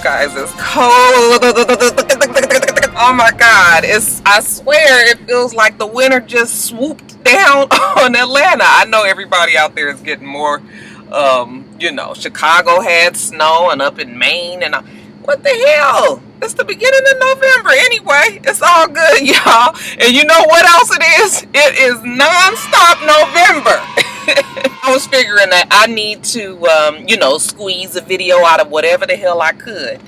guys, it's cold. Oh my God, I swear it feels like the winter just swooped down on Atlanta. I know everybody out there is getting more, Chicago had snow, and up in Maine, and what the hell? It's the beginning of November anyway. It's all good, y'all. And you know what else it is? It is non-stop November. I was figuring that I need to, squeeze a video out of whatever the hell I could.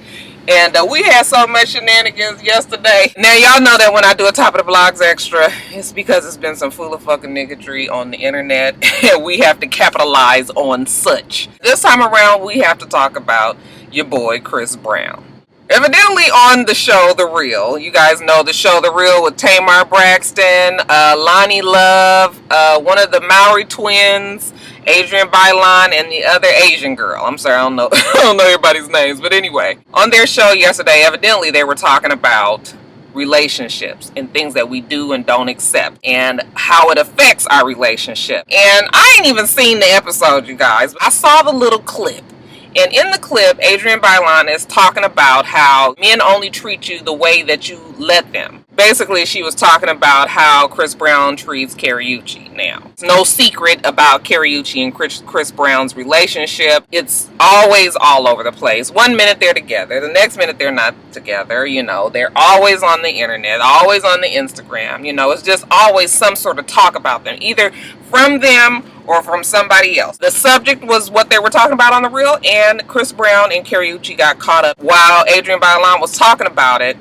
And we had so much shenanigans yesterday. Now, y'all know that when I do a Top of the Blogs Extra, it's because it's been some fool of fucking niggatry on the internet. And we have to capitalize on such. This time around, we have to talk about your boy, Chris Brown. Evidently on the show The Real, you guys know the show The Real with Tamar, Braxton, Lonnie Love, one of the Maori twins, Adrienne, Bailon, and the other Asian girl. I'm sorry, I don't know everybody's names, but anyway. On their show yesterday, evidently they were talking about relationships and things that we do and don't accept and how it affects our relationship. And I ain't even seen the episode, you guys. I saw the little clip. And in the clip, Adrienne Bailon is talking about how men only treat you the way that you let them. Basically, she was talking about how Chris Brown treats Karrueche now. It's no secret about Karrueche and Chris Brown's relationship. It's always all over the place. One minute they're together, the next minute they're not together. They're always on the internet, always on the Instagram. It's just always some sort of talk about them, either from them or from somebody else. The subject was what they were talking about on The Real, and Chris Brown and Karrueche got caught up. While Adrienne Bailon was talking about it,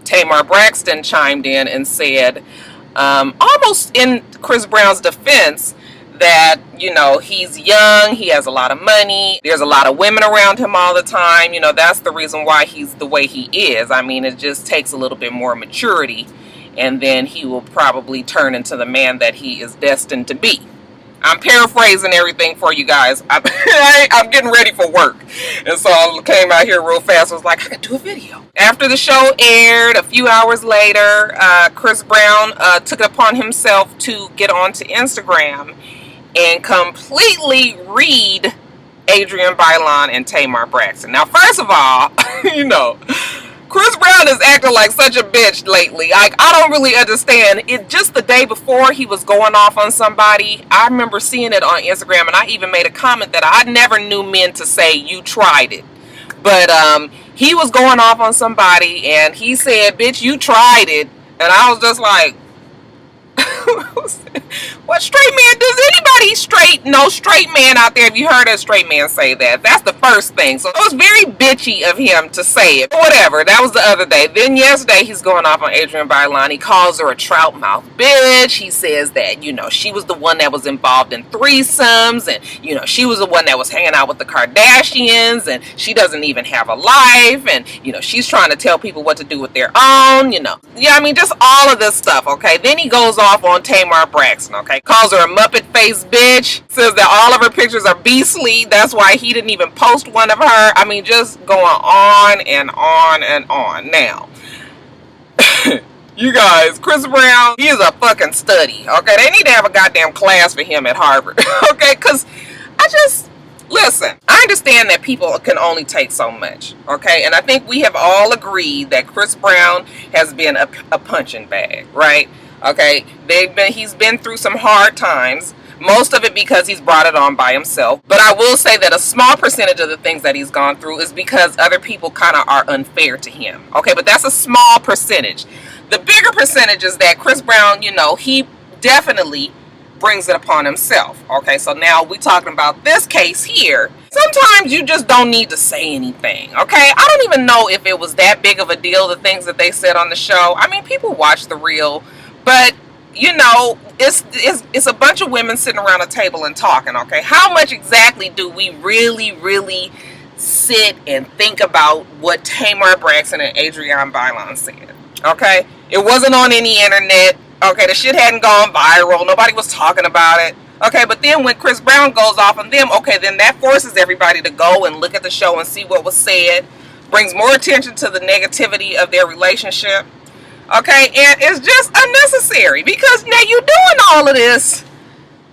Tamar Braxton chimed in and said, almost in Chris Brown's defense, that, he's young, he has a lot of money, there's a lot of women around him all the time, that's the reason why he's the way he is. I mean, it just takes a little bit more maturity, and then he will probably turn into the man that he is destined to be. I'm paraphrasing everything for you guys. I'm getting ready for work. And so I came out here real fast. I was like, I could do a video. After the show aired, a few hours later, Chris Brown took it upon himself to get onto Instagram and completely read Adrienne Bailon and Tamar Braxton. Now, first of all, Chris Brown is acting like such a bitch lately. I don't really understand. It just the day before he was going off on somebody. I remember seeing it on Instagram, and I even made a comment that I never knew men to say, you tried it. But he was going off on somebody, and he said, bitch, you tried it. And I was just like, what straight man, does anybody straight man out there, have you heard a straight man say that? That's the first thing. So it was very bitchy of him to say it. But whatever, that was the other day. Then yesterday he's going off on Adrienne Bailon. He calls her a trout mouth bitch. He says that, she was the one that was involved in threesomes, and, she was the one that was hanging out with the Kardashians, and she doesn't even have a life, and, she's trying to tell people what to do with their own, Yeah, I mean, just all of this stuff, okay? Then he goes off on Tamar Braxton, okay? Calls her a Muppet face bitch. Says that all of her pictures are beastly. That's why he didn't even post one of her. I mean, just going on and on and on. Now, you guys, Chris Brown, he is a fucking study, okay? They need to have a goddamn class for him at Harvard, okay? Because listen, I understand that people can only take so much, okay? And I think we have all agreed that Chris Brown has been a punching bag, right? Okay, he's been through some hard times, most of it because he's brought it on by himself. But I will say that a small percentage of the things that he's gone through is because other people kind of are unfair to him. Okay, but that's a small percentage. The bigger percentage is that Chris Brown, he definitely brings it upon himself. Okay, so now we're talking about this case here. Sometimes you just don't need to say anything, okay? I don't even know if it was that big of a deal, the things that they said on the show. I mean, people watch The Real. But, it's a bunch of women sitting around a table and talking, okay? How much exactly do we really sit and think about what Tamar Braxton and Adrienne Bailon said, okay? It wasn't on any internet, okay? The shit hadn't gone viral. Nobody was talking about it, okay? But then when Chris Brown goes off on them, okay, then that forces everybody to go and look at the show and see what was said, brings more attention to the negativity of their relationship. Okay, and it's just unnecessary because now you're doing all of this.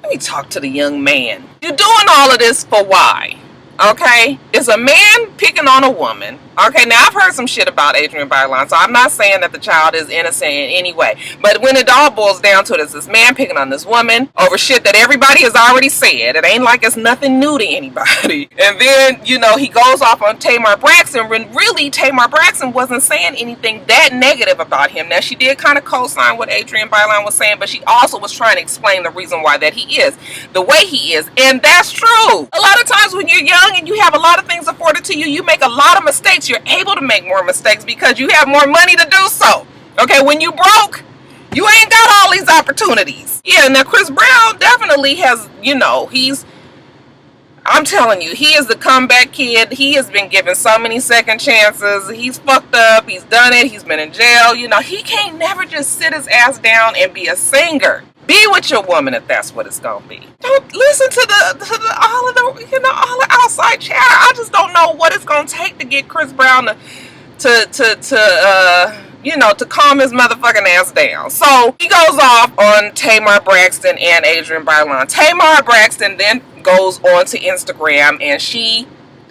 Let me talk to the young man. You're doing all of this for why? okay, is a man picking on a woman. Okay, now I've heard some shit about Adrienne Bailon, so I'm not saying that the child is innocent in any way. But when it all boils down to it, it's this man picking on this woman over shit that everybody has already said. It ain't like it's nothing new to anybody. And then, you know, he goes off on Tamar Braxton when really Tamar Braxton wasn't saying anything that negative about him. Now, she did kind of co-sign what Adrienne Bailon was saying, but she also was trying to explain the reason why that he is the way he is. And that's true. A lot of times when you're young and you have a lot of things afforded to you, you make a lot of mistakes. You're able to make more mistakes because you have more money to do so. Okay, when you broke, you ain't got all these opportunities. Yeah, now Chris Brown definitely has, you know, I'm telling you, he is the comeback kid. He has been given so many second chances. He's fucked up. He's done it. He's been in jail. You know, he can't never just sit his ass down and be a singer. Be with your woman if that's what it's gonna be. Don't listen to all of the, you know, all the outside chatter. I just don't know what it's gonna take to get Chris Brown you know, to calm his motherfucking ass down. So he goes off on Tamar Braxton and Adrienne Bailon. Tamar Braxton then goes on to Instagram and she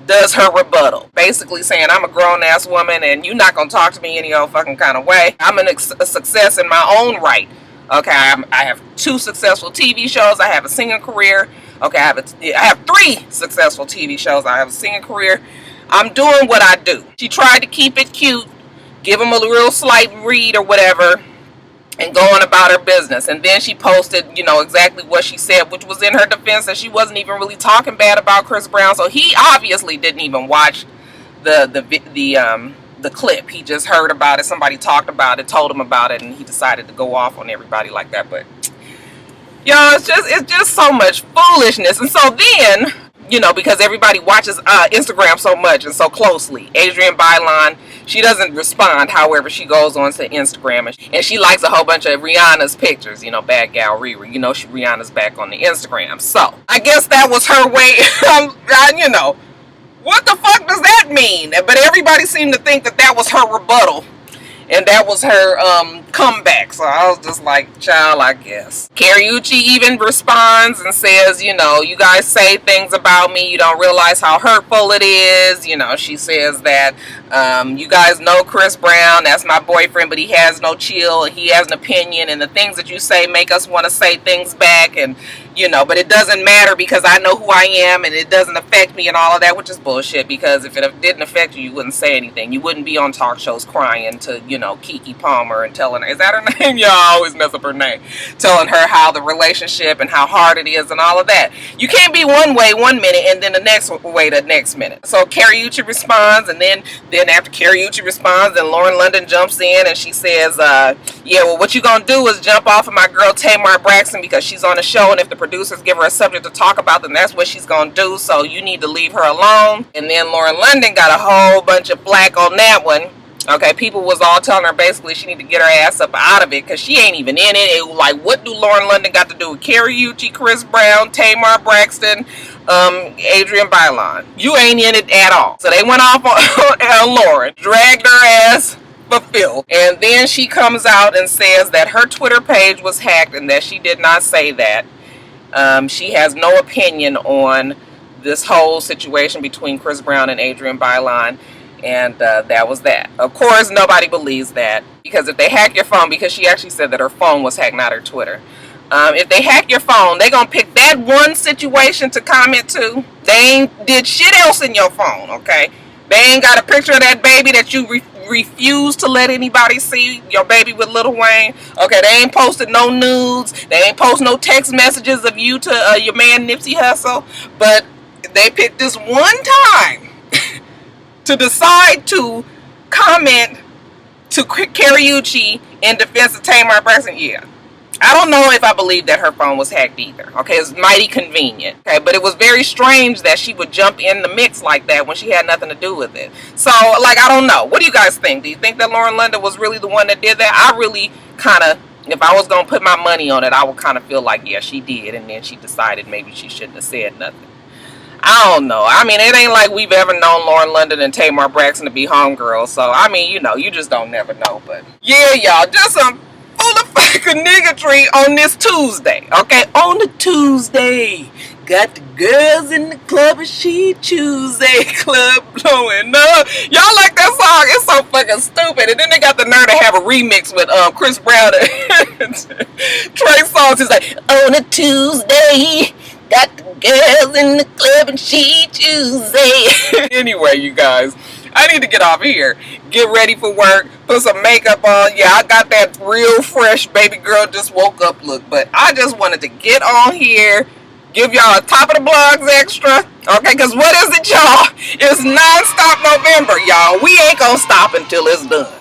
does her rebuttal, basically saying, I'm a grown-ass woman and you're not gonna talk to me any old fucking kind of way. I'm a success in my own right. Okay, I have 2 successful TV shows. I have a singing career. Okay, I have 3 successful TV shows. I have a singing career. I'm doing what I do. She tried to keep it cute, give him a real slight read or whatever, and go on about her business. And then she posted, you know, exactly what she said, which was in her defense that she wasn't even really talking bad about Chris Brown. So he obviously didn't even watch the clip. He just heard about it. Somebody talked about it, told him about it, and he decided to go off on everybody like that. But y'all, it's just so much foolishness. And so then, you know, because everybody watches Instagram so much and so closely, Adrienne Bailon, she doesn't respond. However, she goes on to Instagram and she likes a whole bunch of Rihanna's pictures. You know, bad gal Riri. You know, Rihanna's back on the Instagram. So I guess that was her way. You know, what the fuck does that mean? But everybody seemed to think that that was her rebuttal. And that was her comeback. So I was just like, child, I guess. Karrueche even responds and says, you know, you guys say things about me. You don't realize how hurtful it is. You know, she says that you guys know Chris Brown. That's my boyfriend, but he has no chill. He has an opinion. And the things that you say make us want to say things back. And, you know, but it doesn't matter because I know who I am and it doesn't affect me and all of that, which is bullshit. Because if it didn't affect you, you wouldn't say anything. You wouldn't be on talk shows crying to, you know, Keke Palmer and telling her, is that her name? Y'all always mess up her name. Telling her how the relationship and how hard it is and all of that. You can't be one way one minute and then the next way the next minute. So Karrueche responds, and then after Karrueche responds, then Lauren London jumps in and she says, yeah, well, what you gonna do is jump off of my girl Tamar Braxton because she's on the show, and if the producers give her a subject to talk about, then that's what she's gonna do, so you need to leave her alone. And then Lauren London got a whole bunch of flack on that one. Okay, people was all telling her basically she need to get her ass up out of it because she ain't even in it. Like, what do Lauren London got to do with Karrueche, Chris Brown, Tamar Braxton, Adrienne Bailon? You ain't in it at all. So they went off on Lauren, dragged her ass for filth. And then she comes out and says that her Twitter page was hacked and that she did not say that. She has no opinion on this whole situation between Chris Brown and Adrienne Bailon. And that was that. Of course, nobody believes that. Because if they hack your phone, because she actually said that her phone was hacked, not her Twitter. If they hack your phone, they're going to pick that one situation to comment to. They ain't did shit else in your phone, okay? They ain't got a picture of that baby that you refuse to let anybody see, your baby with Lil Wayne. Okay, they ain't posted no nudes. They ain't post no text messages of you to your man Nipsey Hussle. But they picked this one time to decide to comment to Karrueche in defense of Tamar Braxton. Yeah. I don't know if I believe that her phone was hacked either. Okay, it's mighty convenient. Okay, but it was very strange that she would jump in the mix like that when she had nothing to do with it. So, like, I don't know. What do you guys think? Do you think that Lauren London was really the one that did that? I really kind of, if I was going to put my money on it, I would kind of feel like, yeah, she did. And then she decided maybe she shouldn't have said nothing. I don't know. I mean, it ain't like we've ever known Lauren London and Tamar Braxton to be homegirls. So, I mean, you know, you just don't never know. But, yeah, y'all, just some full of fucking niggatry on this Tuesday. Okay? On the Tuesday. Got the girls in the club and she choose a club blowing up. Y'all like that song? It's so fucking stupid. And then they got the nerve to have a remix with Chris Brown and Trey Songz. He's like, on a Tuesday, got the girls in the club and she choose a. Anyway, you guys, I need to get off here. Get ready for work. Put some makeup on. Yeah, I got that real fresh baby girl just woke up look. But I just wanted to get on here. Give y'all a top of the blogs extra. Okay, because what is it, y'all? It's non-stop November, y'all. We ain't gonna stop until it's done.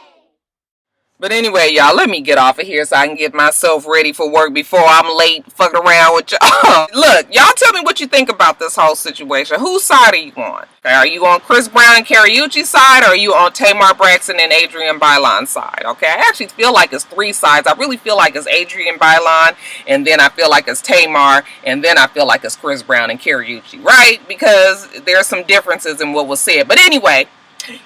But anyway, y'all, let me get off of here so I can get myself ready for work before I'm late fucking around with y'all. Look, y'all tell me what you think about this whole situation. Whose side are you on? Okay, are you on Chris Brown and Karrueche's side, or are you on Tamar, Braxton, and Adrienne Bailon's side? Okay, I actually feel like it's three sides. I really feel like it's Adrienne Bailon, and then I feel like it's Tamar, and then I feel like it's Chris Brown and Karrueche, right? Because there's some differences in what was said. But anyway,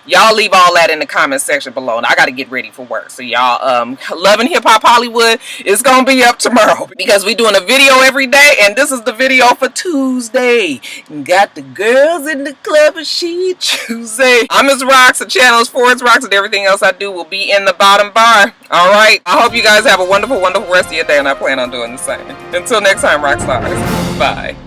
y'all leave all that in the comment section below. And I gotta get ready for work. So y'all, Loving Hip Hop Hollywood is gonna be up tomorrow because we doing a video every day, and this is the video for Tuesday. Got the girls in the club and she Tuesday. I'm itsrox. The channel is for itsrox, and everything else I do will be in the bottom bar. All right. I hope you guys have a wonderful, wonderful rest of your day, and I plan on doing the same. Until next time, Roxstars. Bye.